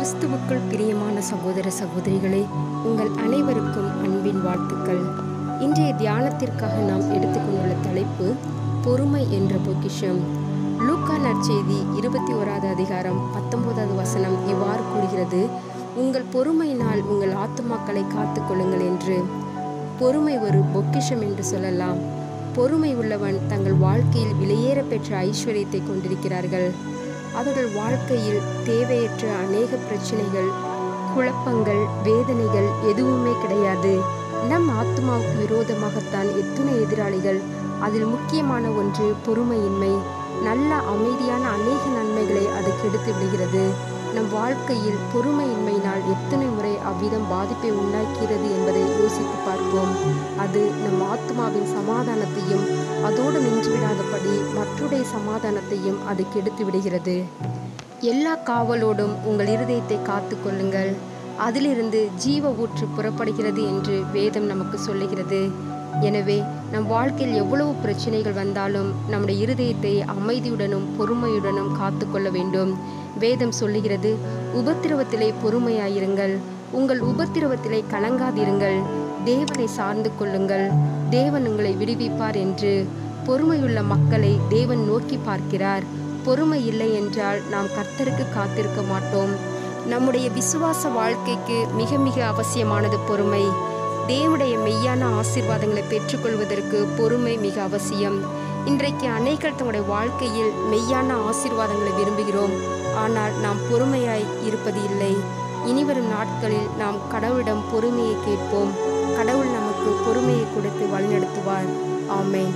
கிறிஸ்துவுக்குள் பிரியமான சகோதர சகோதரிகளே, உங்கள் அனைவருக்கும் அன்பின் வாழ்த்துக்கள். இன்றைய தியானத்திற்காக நாம் எடுத்துக்கொண்டுள்ள தலைப்பு பொறுமை என்ற பொக்கிஷம். லூக்கா நற்செய்தி 21வது அதிகாரம் 19வது வசனம் இவ்வாறு கூறுகிறது: உங்கள் பொறுமையினால் உங்கள் ஆத்துமாக்களை காத்துக்கொள்ளுங்கள் என்று. பொறுமை ஒரு பொக்கிஷம் என்று சொல்லலாம். பொறுமை உள்ளவன் தங்கள் வாழ்க்கையில் விலையேற பெற்ற ஐஸ்வர்யத்தை கொண்டிருக்கிறார்கள். அவர்கள் வாழ்க்கையில் தேவையற்ற அநேக பிரச்சனைகள், குழப்பங்கள், வேதனைகள் எதுவுமே கிடையாது. நம் ஆத்மாவுக்கு விரோதமாகத்தான் எத்தனை எதிராளிகள். அதில் முக்கியமான ஒன்று பொறுமையின்மை. நல்ல அமைதியான அநேக நன்மைகளை அது கெடுத்து விடுகிறது. நம் வாழ்க்கையில் பொறுமையின்மையினால் எத்தனை முறை அவ்விதம் பாதிப்பை உண்டாக்கிறது என்பதை யோசித்து பார்ப்போம். அது நம் ஆத்மாவின் சமாதானத்தையும் அதோடு நின்றுவிடாதபடி மற்றொடைய சமாதானத்தையும் அது கெடுத்து விடுகிறது. எல்லா காவலோடும் உங்கள் இருதயத்தை காத்து கொள்ளுங்கள், அதிலிருந்து ஜீவ ஊற்று புறப்படுகிறது என்று வேதம் நமக்கு சொல்லுகிறது. எனவே நம் வாழ்க்கையில் எவ்வளவு பிரச்சனைகள் வந்தாலும் நம்முடைய இருதயத்தை அமைதியுடனும் பொறுமையுடனும் காத்து கொள்ள வேண்டும். வேதம் சொல்லுகிறது, உபத்திரவத்திலே பொறுமையாயிருங்கள், உங்கள் உபத்திரவத்திலே கலங்காதிருங்கள், தேவனை சார்ந்து கொள்ளுங்கள், தேவன் உங்களை விடுவிப்பார் என்று. பொறுமையுள்ள மக்களை தேவன் நோக்கி பார்க்கிறார். பொறுமை இல்லை என்றால் நாம் கர்த்தருக்கு காத்திருக்க மாட்டோம். நம்முடைய விசுவாச வாழ்க்கைக்கு மிக மிக அவசியமானது பொறுமை. தேவனுடைய மெய்யான ஆசீர்வாதங்களை பெற்றுக்கொள்வதற்கு பொறுமை மிக அவசியம். இன்றைக்கு அநேகர் தங்களுடைய வாழ்க்கையில் மெய்யான ஆசீர்வாதங்களை விரும்புகிறோம், ஆனால் நாம் பொறுமையாய் இருப்பது இல்லை. இனிவரும் நாட்களில் நாம் கடவுளிடம் பொறுமையை கேட்போம். கடவுள் நமக்கு பொறுமையை கொடுத்து வழிநடத்துவார். ஆமென்.